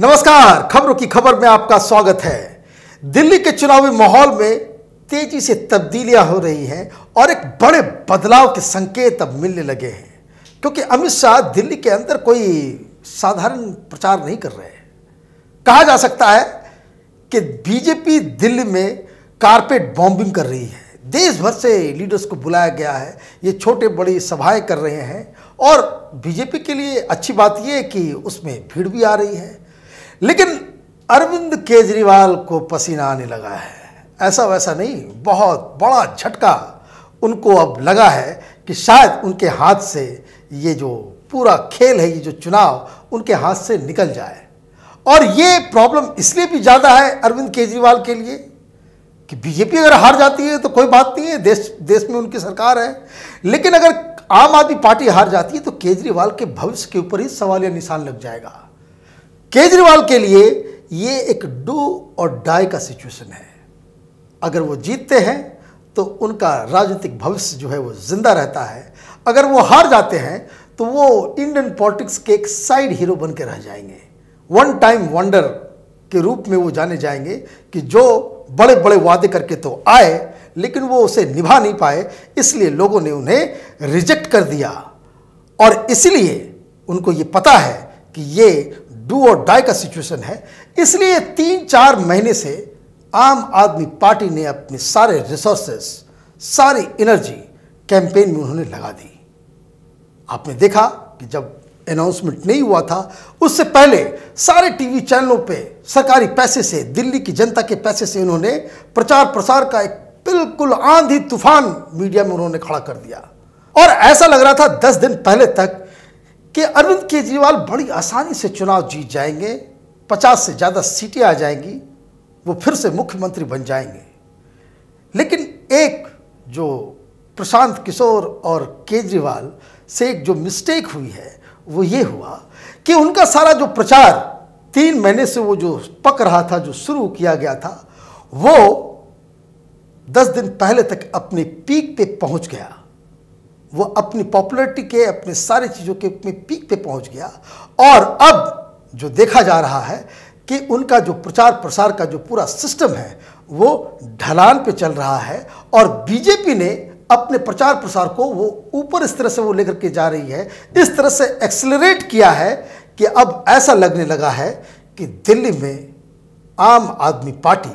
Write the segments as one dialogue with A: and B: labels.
A: नमस्कार, खबरों की खबर में आपका स्वागत है। दिल्ली के चुनावी माहौल में तेजी से तब्दीलियां हो रही हैं और एक बड़े बदलाव के संकेत अब मिलने लगे हैं, क्योंकि अमित शाह दिल्ली के अंदर कोई साधारण प्रचार नहीं कर रहे हैं। कहा जा सकता है कि बीजेपी दिल्ली में कारपेट बॉम्बिंग कर रही है। देश भर से लीडर्स को बुलाया गया है, ये छोटे बड़ी सभाएं कर रहे हैं और बीजेपी के लिए अच्छी बात यह है कि उसमें भीड़ भी आ रही है। लेकिन अरविंद केजरीवाल को पसीना आने लगा है। ऐसा वैसा नहीं, बहुत बड़ा झटका उनको अब लगा है कि शायद उनके हाथ से ये जो पूरा खेल है, ये जो चुनाव उनके हाथ से निकल जाए। और ये प्रॉब्लम इसलिए भी ज़्यादा है अरविंद केजरीवाल के लिए कि बीजेपी अगर हार जाती है तो कोई बात नहीं है, देश में उनकी सरकार है। लेकिन अगर आम आदमी पार्टी हार जाती है तो केजरीवाल के भविष्य के ऊपर ही सवालिया निशान लग जाएगा। केजरीवाल के लिए ये एक डू और डाई का सिचुएशन है। अगर वो जीतते हैं तो उनका राजनीतिक भविष्य जो है वो जिंदा रहता है। अगर वो हार जाते हैं तो वो इंडियन पॉलिटिक्स के एक साइड हीरो बन के रह जाएंगे। वन टाइम वंडर के रूप में वो जाने जाएंगे कि जो बड़े बड़े वादे करके तो आए लेकिन वो उसे निभा नहीं पाए, इसलिए लोगों ने उन्हें रिजेक्ट कर दिया। और इसलिए उनको ये पता है कि ये डू और डाई का सिचुएशन है। इसलिए 3-4 महीने से आम आदमी पार्टी ने अपने सारे रिसोर्सेस, सारी एनर्जी कैंपेन में उन्होंने लगा दी। आपने देखा कि जब अनाउंसमेंट नहीं हुआ था उससे पहले सारे टीवी चैनलों पे सरकारी पैसे से, दिल्ली की जनता के पैसे से उन्होंने प्रचार प्रसार का एक बिल्कुल आंधी तूफान मीडिया में उन्होंने खड़ा कर दिया। और ऐसा लग रहा था 10 दिन पहले तक कि अरविंद केजरीवाल बड़ी आसानी से चुनाव जीत जाएंगे, 50 से ज़्यादा सीटें आ जाएंगी, वो फिर से मुख्यमंत्री बन जाएंगे। लेकिन एक जो प्रशांत किशोर और केजरीवाल से एक जो मिस्टेक हुई है वो ये हुआ कि उनका सारा जो प्रचार 3 महीने से वो जो पक रहा था, जो शुरू किया गया था, वो 10 दिन पहले तक अपने पीक पे पहुंच गया। वो अपनी पॉपुलैरिटी के, अपने सारी चीज़ों के अपने पीक पे पहुंच गया। और अब जो देखा जा रहा है कि उनका जो प्रचार प्रसार का जो पूरा सिस्टम है वो ढलान पे चल रहा है और बीजेपी ने अपने प्रचार प्रसार को वो ऊपर इस तरह से वो लेकर के जा रही है, इस तरह से एक्सेलरेट किया है कि अब ऐसा लगने लगा है कि दिल्ली में आम आदमी पार्टी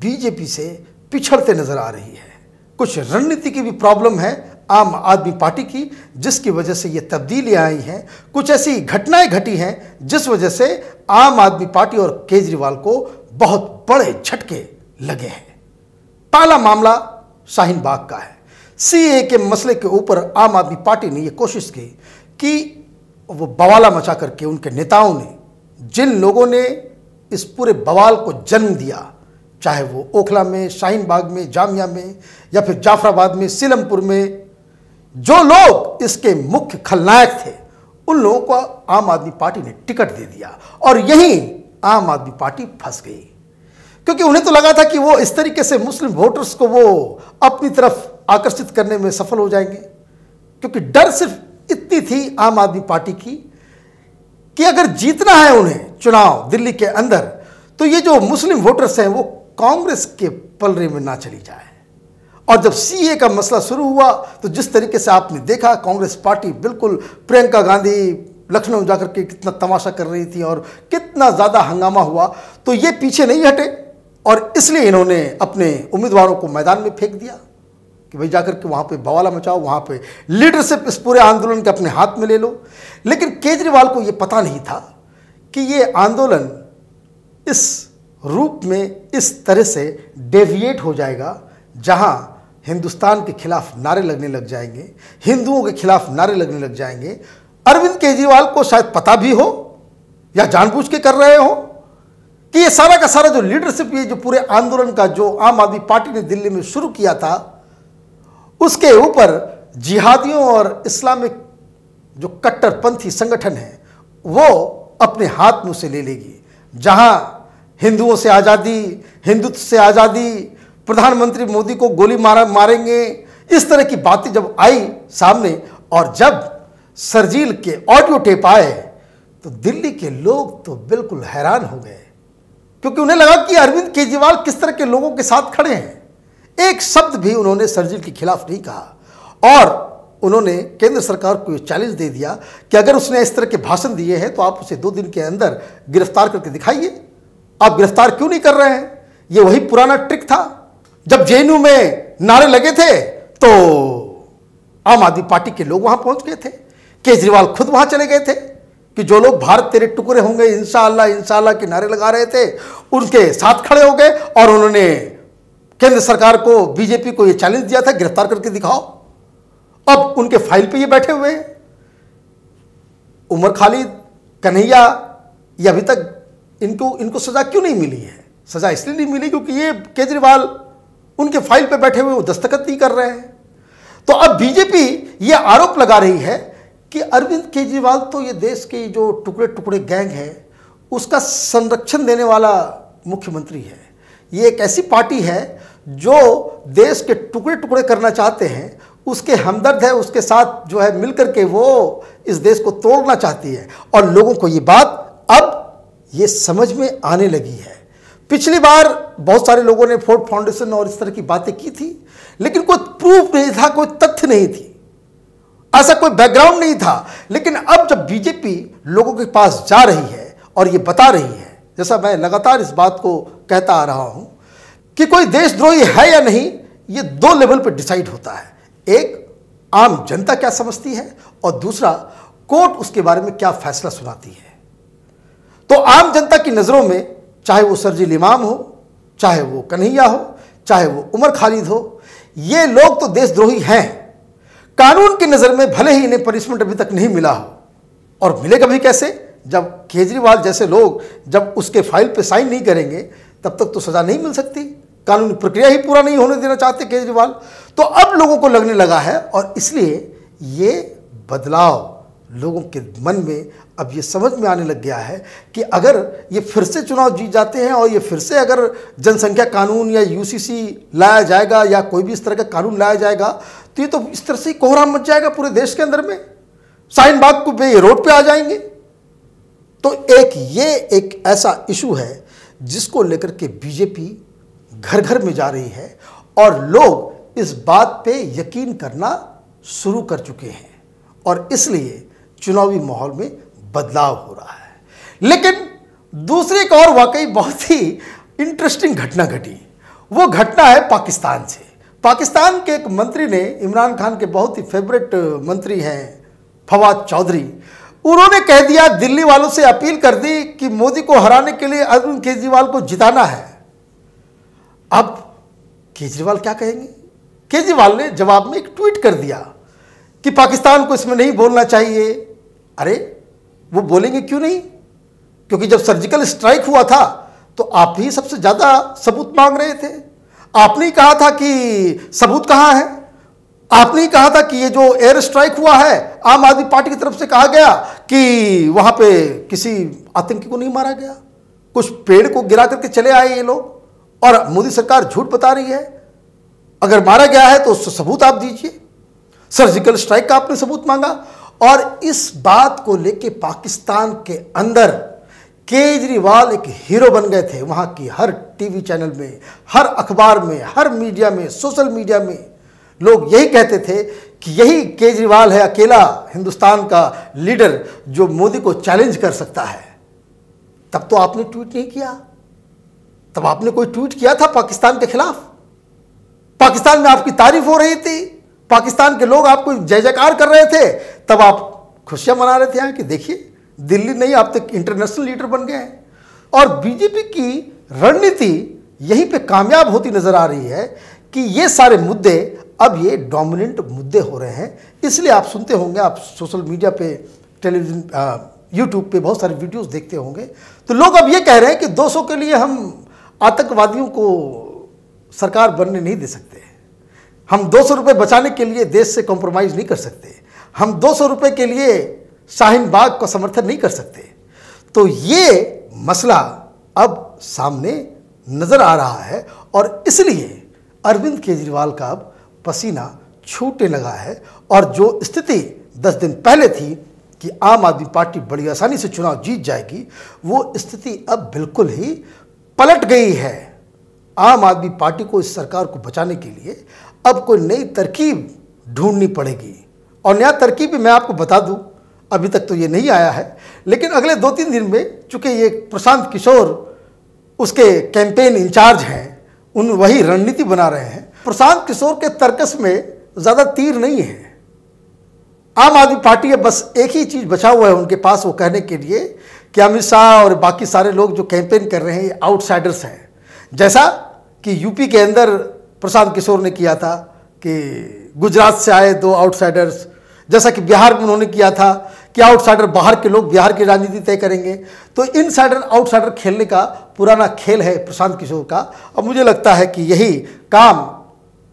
A: बीजेपी से पिछड़ते नजर आ रही है। कुछ रणनीति की भी प्रॉब्लम है आम आदमी पार्टी की, जिसकी वजह से ये तब्दीलियां आई हैं। कुछ ऐसी घटनाएं घटी हैं जिस वजह से आम आदमी पार्टी और केजरीवाल को बहुत बड़े झटके लगे हैं। पहला मामला शाहीन बाग का है। सीए के मसले के ऊपर आम आदमी पार्टी ने यह कोशिश की कि वो बवाला मचा करके उनके नेताओं ने, जिन लोगों ने इस पूरे बवाल को जन्म दिया, चाहे वो ओखला में, शाहीन बाग में, जामिया में या फिर जाफराबाद में, सीलमपुर में, जो लोग इसके मुख्य खलनायक थे उन लोगों को आम आदमी पार्टी ने टिकट दे दिया और यहीं आम आदमी पार्टी फंस गई। क्योंकि उन्हें तो लगा था कि वो इस तरीके से मुस्लिम वोटर्स को वो अपनी तरफ आकर्षित करने में सफल हो जाएंगे। क्योंकि डर सिर्फ इतनी थी आम आदमी पार्टी की कि अगर जीतना है उन्हें चुनाव दिल्ली के अंदर, तो ये जो मुस्लिम वोटर्स हैं वो कांग्रेस के पलड़े में ना चली जाए। और जब सीए का मसला शुरू हुआ तो जिस तरीके से आपने देखा, कांग्रेस पार्टी बिल्कुल, प्रियंका गांधी लखनऊ जाकर के कितना तमाशा कर रही थी और कितना ज़्यादा हंगामा हुआ, तो ये पीछे नहीं हटे और इसलिए इन्होंने अपने उम्मीदवारों को मैदान में फेंक दिया कि भाई जाकर के वहाँ पे बवाला मचाओ, वहाँ पे लीडरशिप इस पूरे आंदोलन के अपने हाथ में ले लो। लेकिन केजरीवाल को ये पता नहीं था कि ये आंदोलन इस रूप में, इस तरह से डेविएट हो जाएगा, जहाँ हिंदुस्तान के खिलाफ नारे लगने लग जाएंगे, हिंदुओं के खिलाफ नारे लगने लग जाएंगे। अरविंद केजरीवाल को शायद पता भी हो या जानबूझ के कर रहे हो कि ये सारा का सारा जो लीडरशिप, ये जो पूरे आंदोलन का जो आम आदमी पार्टी ने दिल्ली में शुरू किया था, उसके ऊपर जिहादियों और इस्लामिक जो कट्टरपंथी संगठन है वो अपने हाथ में उसे ले लेगी। जहां हिंदुओं से आज़ादी, हिंदुत्व से आज़ादी, प्रधानमंत्री मोदी को गोली मारेंगे, इस तरह की बातें जब आई सामने और जब सरजील के ऑडियो टेप आए तो दिल्ली के लोग तो बिल्कुल हैरान हो गए, क्योंकि उन्हें लगा कि अरविंद केजरीवाल किस तरह के लोगों के साथ खड़े हैं। एक शब्द भी उन्होंने सर्जिकल के खिलाफ नहीं कहा और उन्होंने केंद्र सरकार को ये चैलेंज दे दिया कि अगर उसने इस तरह के भाषण दिए हैं तो आप उसे 2 दिन के अंदर गिरफ्तार करके दिखाइए। आप गिरफ्तार क्यों नहीं कर रहे हैं? ये वही पुराना ट्रिक था। जब जेएनयू में नारे लगे थे तो आम आदमी पार्टी के लोग वहां पहुंच गए थे, केजरीवाल खुद वहां चले गए थे कि जो लोग भारत तेरे टुकड़े होंगे इंशाअल्लाह इंशाअल्लाह के नारे लगा रहे थे, उनके साथ खड़े हो गए और उन्होंने केंद्र सरकार को, बीजेपी को यह चैलेंज दिया था गिरफ्तार करके दिखाओ। अब उनके फाइल पे ये बैठे हुए हैं। उमर खालिद, कन्हैया, ये अभी तक इनको सजा क्यों नहीं मिली है? सजा इसलिए नहीं मिली क्योंकि ये केजरीवाल उनके फाइल पे बैठे हुए वो दस्तखत नहीं कर रहे हैं। तो अब बीजेपी ये आरोप लगा रही है कि अरविंद केजरीवाल तो ये देश के जो टुकड़े टुकड़े गैंग है उसका संरक्षण देने वाला मुख्यमंत्री है। ये एक ऐसी पार्टी है जो देश के टुकड़े टुकड़े करना चाहते हैं, उसके हमदर्द है, उसके साथ जो है मिलकर के वो इस देश को तोड़ना चाहती है। और लोगों को ये बात अब ये समझ में आने लगी है। पिछली बार बहुत सारे लोगों ने फोर्ड फाउंडेशन और इस तरह की बातें की थी, लेकिन कोई प्रूफ नहीं था, कोई तथ्य नहीं थी, ऐसा कोई बैकग्राउंड नहीं था। लेकिन अब जब बीजेपी लोगों के पास जा रही है और ये बता रही है, जैसा मैं लगातार इस बात को कहता आ रहा हूं कि कोई देशद्रोही है या नहीं, ये 2 लेवल पर डिसाइड होता है। एक, आम जनता क्या समझती है, और दूसरा, कोर्ट उसके बारे में क्या फैसला सुनाती है। तो आम जनता की नज़रों में चाहे वो शर्जील इमाम हो, चाहे वो कन्हैया हो, चाहे वो उमर खालिद हो, ये लोग तो देशद्रोही हैं। कानून की नज़र में भले ही इन्हें पनिशमेंट अभी तक नहीं मिला हो, और मिलेगा भी कैसे जब केजरीवाल जैसे लोग जब उसके फाइल पे साइन नहीं करेंगे, तब तक तो सज़ा नहीं मिल सकती। कानूनी प्रक्रिया ही पूरा नहीं होने देना चाहते केजरीवाल। तो अब लोगों को लगने लगा है, और इसलिए ये बदलाव लोगों के मन में अब ये समझ में आने लग गया है कि अगर ये फिर से चुनाव जीत जाते हैं और ये फिर से अगर जनसंख्या कानून या यूसीसी लाया जाएगा या कोई भी इस तरह का कानून लाया जाएगा, तो ये तो इस तरह से कोहराम मच जाएगा पूरे देश के अंदर में। शाहीन बाग को ये रोड पे आ जाएंगे। तो ये एक ऐसा इशू है जिसको लेकर के बीजेपी घर घर में जा रही है, और लोग इस बात पे यकीन करना शुरू कर चुके हैं, और इसलिए चुनावी माहौल में बदलाव हो रहा है। लेकिन दूसरी एक और वाकई बहुत ही इंटरेस्टिंग घटना घटी। वो घटना है पाकिस्तान से। पाकिस्तान के एक मंत्री ने, इमरान खान के बहुत ही फेवरेट मंत्री हैं फवाद चौधरी, उन्होंने कह दिया, दिल्ली वालों से अपील कर दी कि मोदी को हराने के लिए अरविंद केजरीवाल को जिताना है। अब केजरीवाल क्या कहेंगे? केजरीवाल ने जवाब में एक ट्वीट कर दिया कि पाकिस्तान को इसमें नहीं बोलना चाहिए। अरे वो बोलेंगे क्यों नहीं? क्योंकि जब सर्जिकल स्ट्राइक हुआ था तो आप ही सबसे ज्यादा सबूत मांग रहे थे। आपने ही कहा था कि सबूत कहां है। आपने ही कहा था कि ये जो एयर स्ट्राइक हुआ है, आम आदमी पार्टी की तरफ से कहा गया कि वहां पे किसी आतंकी को नहीं मारा गया, कुछ पेड़ को गिरा करके चले आए ये लोग, और मोदी सरकार झूठ बता रही है। अगर मारा गया है तो उससे सबूत आप दीजिए। सर्जिकल स्ट्राइक का आपने सबूत मांगा, और इस बात को लेके पाकिस्तान के अंदर केजरीवाल एक हीरो बन गए थे। वहां की हर टीवी चैनल में, हर अखबार में, हर मीडिया में, सोशल मीडिया में लोग यही कहते थे कि यही केजरीवाल है अकेला हिंदुस्तान का लीडर जो मोदी को चैलेंज कर सकता है। तब तो आपने ट्वीट नहीं किया। तब आपने कोई ट्वीट किया था पाकिस्तान के खिलाफ? पाकिस्तान में आपकी तारीफ हो रही थी, पाकिस्तान के लोग आपको जय जयकार कर रहे थे, तब आप खुशियां मना रहे थे यहाँ कि देखिए दिल्ली नहीं, आप तो इंटरनेशनल लीडर बन गए हैं। और बीजेपी की रणनीति यहीं पे कामयाब होती नजर आ रही है कि ये सारे मुद्दे अब ये डोमिनेंट मुद्दे हो रहे हैं। इसलिए आप सुनते होंगे, आप सोशल मीडिया पे, टेलीविजन, यूट्यूब पे बहुत सारे वीडियोस देखते होंगे, तो लोग अब ये कह रहे हैं कि 200 के लिए हम आतंकवादियों को सरकार बनने नहीं दे सकते, हम 200 रुपये बचाने के लिए देश से कॉम्प्रोमाइज़ नहीं कर सकते, हम 200 रुपये के लिए शाहीन बाग का समर्थन नहीं कर सकते। तो ये मसला अब सामने नज़र आ रहा है, और इसलिए अरविंद केजरीवाल का अब पसीना छूटने लगा है, और जो स्थिति 10 दिन पहले थी कि आम आदमी पार्टी बड़ी आसानी से चुनाव जीत जाएगी, वो स्थिति अब बिल्कुल ही पलट गई है। आम आदमी पार्टी को इस सरकार को बचाने के लिए अब कोई नई तरकीब ढूंढनी पड़ेगी। और नया तरकीब भी मैं आपको बता दूं, अभी तक तो ये नहीं आया है, लेकिन अगले 2-3 दिन में, चूंकि ये प्रशांत किशोर उसके कैंपेन इंचार्ज हैं, वही रणनीति बना रहे हैं। प्रशांत किशोर के तर्कस में ज़्यादा तीर नहीं है। आम आदमी पार्टी है, बस एक ही चीज़ बचा हुआ है उनके पास, वो कहने के लिए कि अमित शाह और बाकी सारे लोग जो कैंपेन कर रहे हैं ये आउटसाइडर्स हैं। जैसा कि यूपी के अंदर प्रशांत किशोर ने किया था कि गुजरात से आए 2 आउटसाइडर्स, जैसा कि बिहार में उन्होंने किया था कि आउटसाइडर बाहर के लोग बिहार की राजनीति तय करेंगे। तो इनसाइडर आउटसाइडर खेलने का पुराना खेल है प्रशांत किशोर का। और मुझे लगता है कि यही काम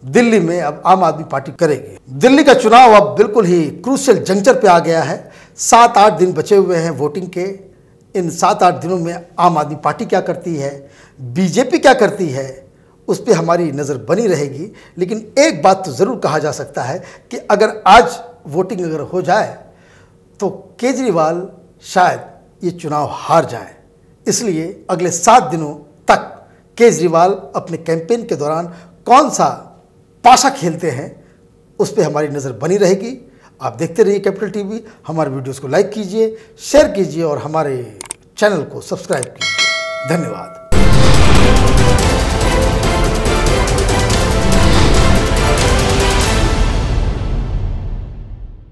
A: दिल्ली में अब आम आदमी पार्टी करेगी। दिल्ली का चुनाव अब बिल्कुल ही क्रूशियल जंक्चर पे आ गया है। 7-8 दिन बचे हुए हैं वोटिंग के। इन 7-8 दिनों में आम आदमी पार्टी क्या करती है, बीजेपी क्या करती है, उस पर हमारी नज़र बनी रहेगी। लेकिन एक बात तो ज़रूर कहा जा सकता है कि अगर आज वोटिंग अगर हो जाए तो केजरीवाल शायद ये चुनाव हार जाए। इसलिए अगले 7 दिनों तक केजरीवाल अपने कैंपेन के दौरान कौन सा पासा खेलते हैं उस पर हमारी नज़र बनी रहेगी। आप देखते रहिए कैपिटल टीवी। हमारे वीडियोस को लाइक कीजिए, शेयर कीजिए और हमारे चैनल को सब्सक्राइब कीजिए। धन्यवाद।